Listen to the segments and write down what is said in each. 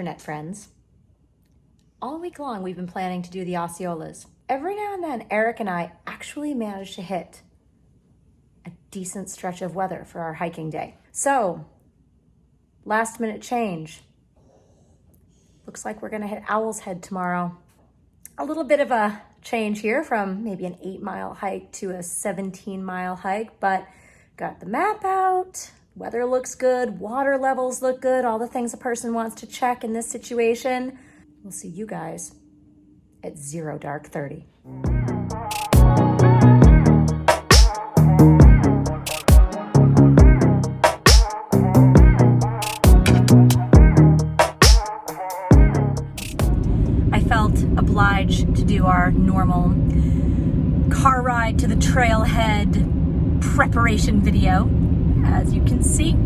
internet friends. All week long, we've been planning to do the Osceolas. Every now and then, Eric and I actually manage to hit a decent stretch of weather for our hiking day. So, last minute change. Looks like we're gonna hit Owl's Head tomorrow. A little bit of a change here from maybe an 8-mile hike to a 17-mile hike, but got the map out. Weather looks good, water levels look good, all the things a person wants to check in this situation. We'll see you guys at 0 dark 30. I felt obliged to do our normal car ride to the trailhead preparation video. As you can see,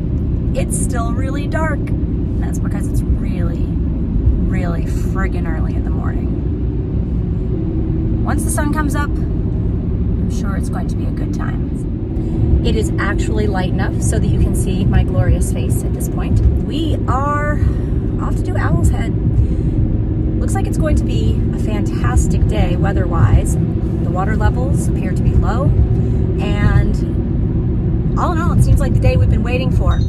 it's still really dark. And that's because it's really friggin' early in the morning. Once the sun comes up, I'm sure it's going to be a good time. It is actually light enough so that you can see my glorious face at this point. We are off to do Owl's Head. Looks like it's going to be a fantastic day weather-wise. The water levels appear to be low, and all in all, it seems like the day we've been waiting for.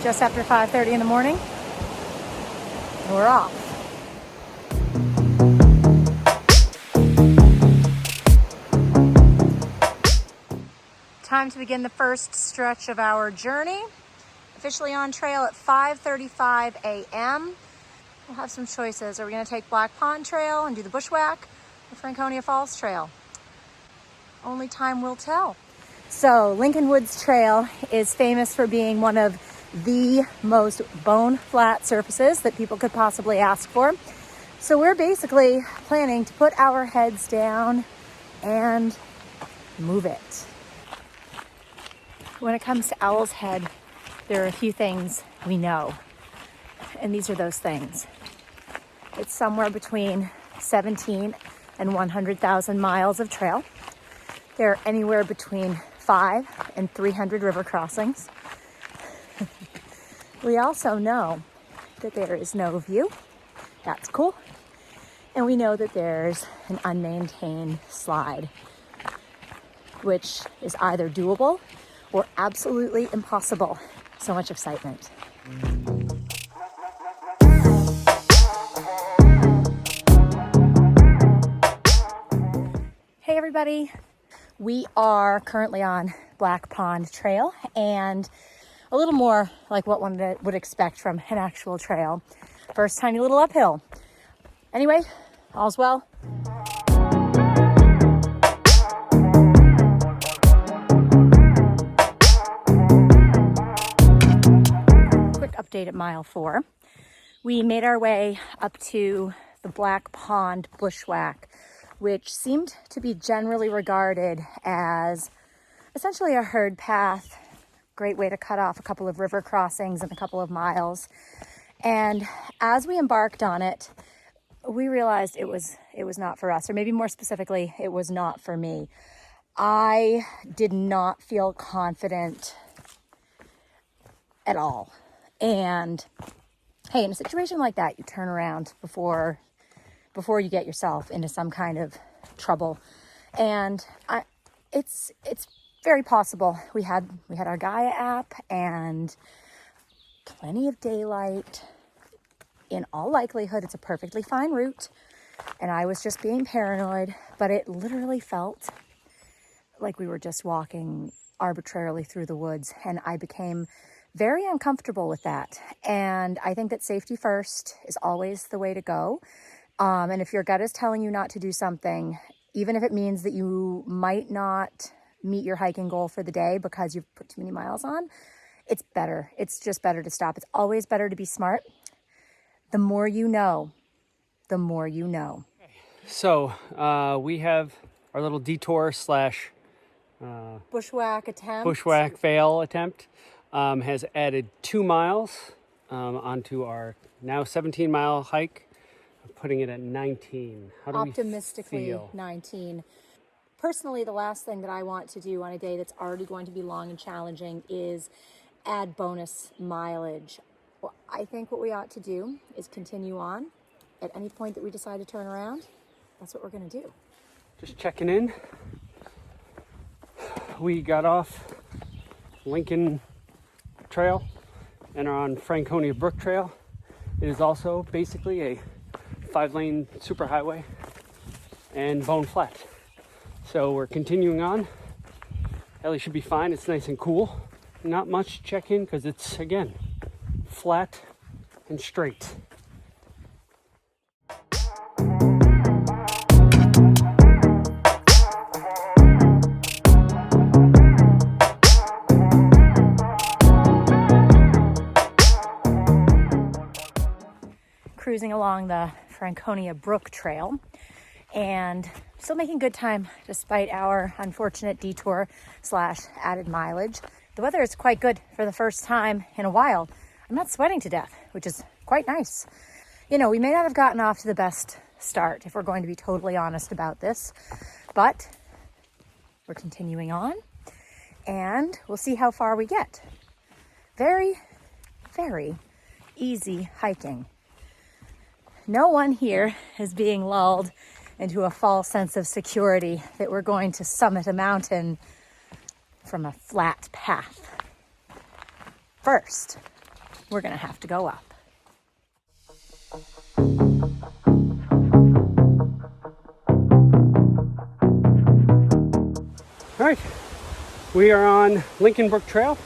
Just after 5:30 in the morning, we're off. Time to begin the first stretch of our journey. Officially on trail at 5:35 a.m. We'll have some choices. Are we going to take Black Pond Trail and do the Bushwack, or Franconia Falls Trail? Only time will tell. So Lincoln Woods Trail is famous for being one of the most bone flat surfaces that people could possibly ask for. So we're basically planning to put our heads down and move it. When it comes to Owl's Head, there are a few things we know, and these are those things. It's somewhere between 17 and 100,000 miles of trail. There are anywhere between 5 and 300 river crossings. We also know that there is no view. That's cool. And we know that there's an unmaintained slide, which is either doable or absolutely impossible. So much excitement. Hey everybody. We are currently on Black Pond Trail, and a little more like what one would expect from an actual trail. First tiny little uphill. Anyway, all's well. Quick update at mile 4. We made our way up to the Black Pond Bushwack, which seemed to be generally regarded as essentially a herd path. Great way to cut off a couple of river crossings and a couple of miles. And as we embarked on it, we realized it was not for us, or maybe more specifically, it was not for me. I did not feel confident at all. And hey, in a situation like that, you turn around before you get yourself into some kind of trouble. And it's very possible. We had our Gaia app and plenty of daylight. In all likelihood, it's a perfectly fine route, and I was just being paranoid, but it literally felt like we were just walking arbitrarily through the woods, and I became very uncomfortable with that. And I think that safety first is always the way to go. And if your gut is telling you not to do something, even if it means that you might not meet your hiking goal for the day because you've put too many miles on, it's better. It's just better to stop. It's always better to be smart. The more you know, the more you know. So we have our little detour slash bushwhack attempt. Bushwack fail attempt. has added 2 miles onto our now 17-mile hike, putting it at 19. How do Optimistically, we feel? 19. Personally, the last thing that I want to do on a day that's already going to be long and challenging is add bonus mileage. Well, I think what we ought to do is continue on. At any point that we decide to turn around, that's what we're going to do. Just checking in. We got off Lincoln Trail and are on Franconia Brook Trail. It is also basically a 5-lane superhighway and bone flat. So we're continuing on. Ellie should be fine. It's nice and cool. Not much to check in because it's, again, flat and straight. Cruising along the Franconia Brook Trail and still making good time despite our unfortunate detour / added mileage. The weather is quite good for the first time in a while. I'm not sweating to death, which is quite nice. You know, we may not have gotten off to the best start if we're going to be totally honest about this, but we're continuing on and we'll see how far we get. Very, very easy hiking. No one here is being lulled into a false sense of security that we're going to summit a mountain from a flat path. First, we're going to have to go up. All right, we are on Lincoln Brook Trail,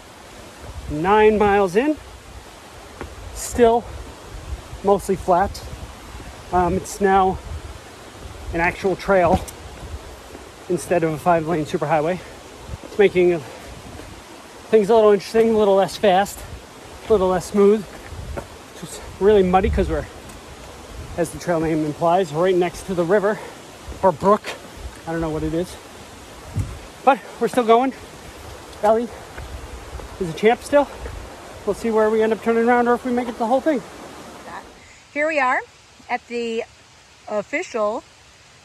9 miles in, still mostly flat. It's now an actual trail instead of a 5-lane superhighway. It's making things a little interesting, a little less fast, a little less smooth. It's just really muddy because we're, as the trail name implies, right next to the river or brook. I don't know what it is. But we're still going. Ellie is a champ still. We'll see where we end up turning around or if we make it the whole thing. Here we are at the official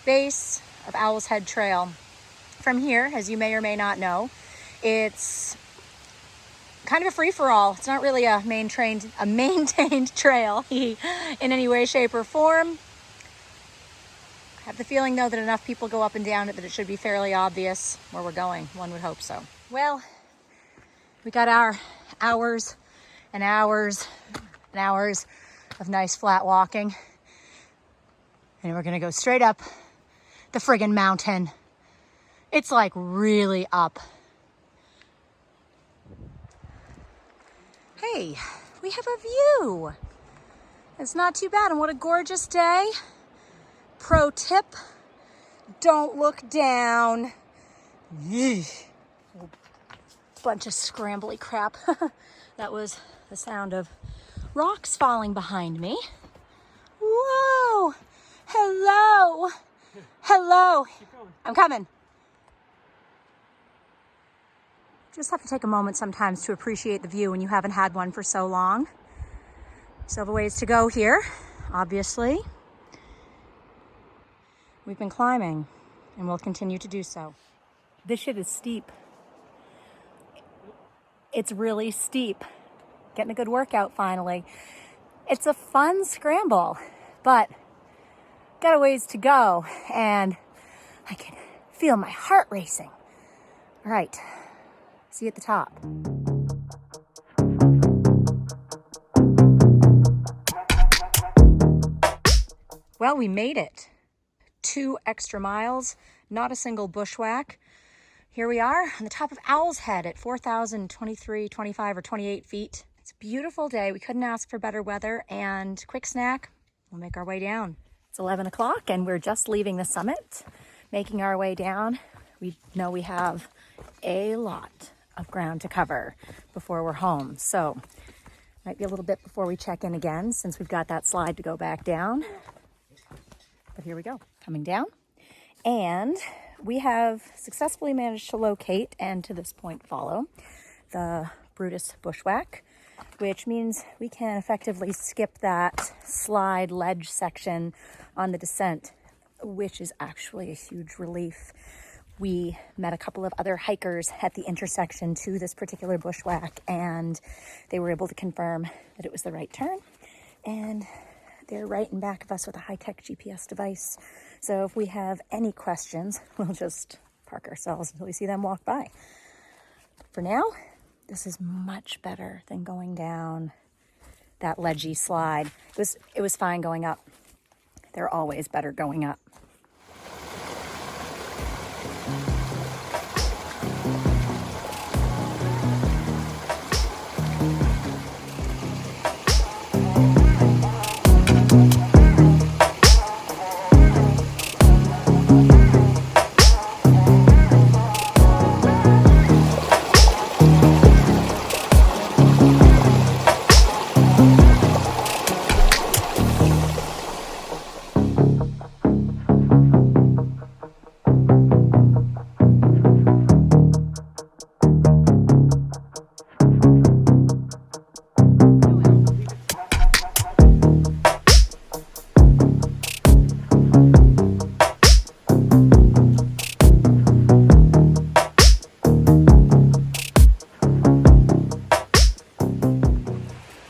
base of Owl's Head Trail. From here, as you may or may not know, it's kind of a free-for-all. It's not really a maintained trail in any way, shape, or form. I have the feeling, though, that enough people go up and down it that it should be fairly obvious where we're going. One would hope so. Well, we got our hours and hours and hours of nice flat walking. And we're gonna go straight up the friggin' mountain. It's like really up. Hey, we have a view. It's not too bad, and what a gorgeous day. Pro tip, don't look down. Bunch of scrambly crap. That was the sound of rocks falling behind me. Whoa, hello, hello. I'm coming. Just have to take a moment sometimes to appreciate the view when you haven't had one for so long. Still have a ways to go here, obviously. We've been climbing and we'll continue to do so. This shit is steep. It's really steep. Getting a good workout finally. It's a fun scramble, but got a ways to go and I can feel my heart racing. All right, see you at the top. Well, we made it. 2 extra miles, not a single bushwhack. Here we are on the top of Owl's Head at 4,023, 25 or 28 feet. It's a beautiful day. We couldn't ask for better weather, and quick snack, we'll make our way down. It's 11 o'clock and we're just leaving the summit, making our way down. We know we have a lot of ground to cover before we're home. So might be a little bit before we check in again since we've got that slide to go back down. But here we go, coming down. And we have successfully managed to locate and to this point follow the Brutus Bushwack, which means we can effectively skip that slide ledge section on the descent, which is actually a huge relief. We met a couple of other hikers at the intersection to this particular bushwhack, and they were able to confirm that it was the right turn. And they're right in back of us with a high-tech GPS device. So if we have any questions, we'll just park ourselves until we see them walk by. For now, this is much better than going down that ledgy slide. It was fine going up. They're always better going up.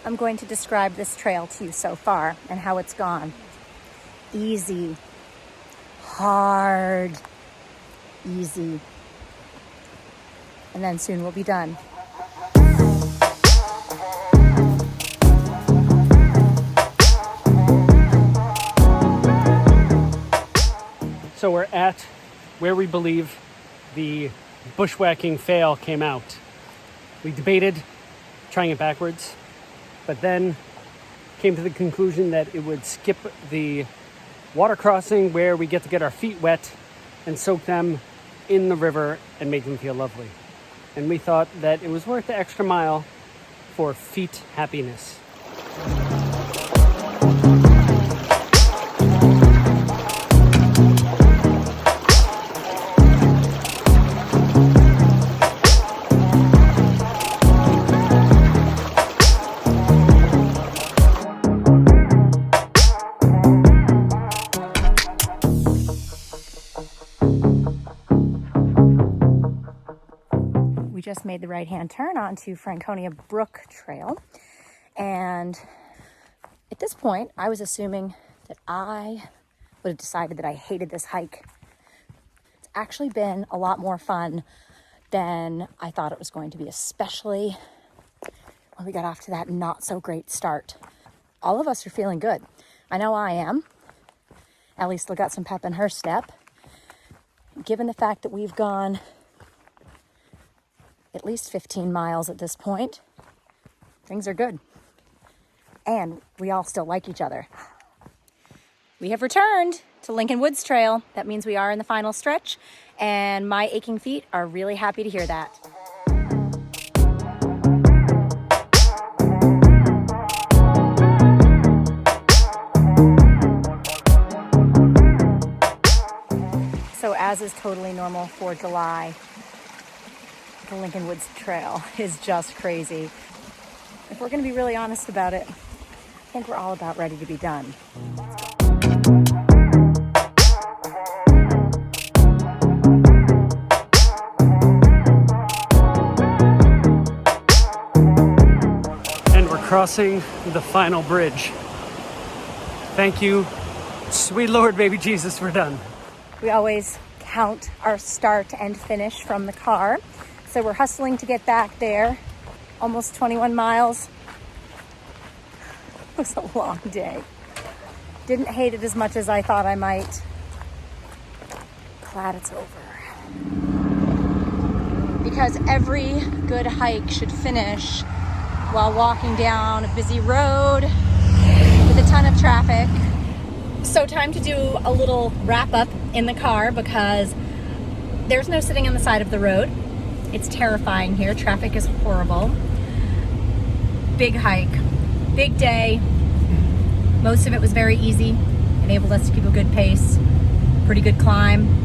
I'm going to describe this trail to you so far and how it's gone. Easy, hard, easy. And then soon we'll be done. So we're at where we believe the bushwhacking fail came out. We debated trying it backwards, but then came to the conclusion that it would skip the water crossing where we get to get our feet wet and soak them in the river and make them feel lovely. And we thought that it was worth the extra mile for feet happiness. Just made the right-hand turn onto Franconia Brook Trail, and at this point I was assuming that I would have decided that I hated this hike. It's actually been a lot more fun than I thought it was going to be, especially when we got off to that not so great start. All of us are feeling good. I know I am. Ellie's still got some pep in her step. Given the fact that we've gone at least 15 miles at this point, things are good. And we all still like each other. We have returned to Lincoln Woods Trail. That means we are in the final stretch, and my aching feet are really happy to hear that. So as is totally normal for July, the Lincoln Woods Trail is just crazy. If we're going to be really honest about it, I think we're all about ready to be done. And we're crossing the final bridge. Thank you, sweet Lord, baby Jesus, we're done. We always count our start and finish from the car. So we're hustling to get back there. Almost 21 miles. It was a long day. Didn't hate it as much as I thought I might. Glad it's over. Because every good hike should finish while walking down a busy road with a ton of traffic. So time to do a little wrap up in the car because there's no sitting on the side of the road. It's terrifying here. Traffic is horrible. Big hike, big day. Most of it was very easy. Enabled us to keep a good pace. Pretty good climb.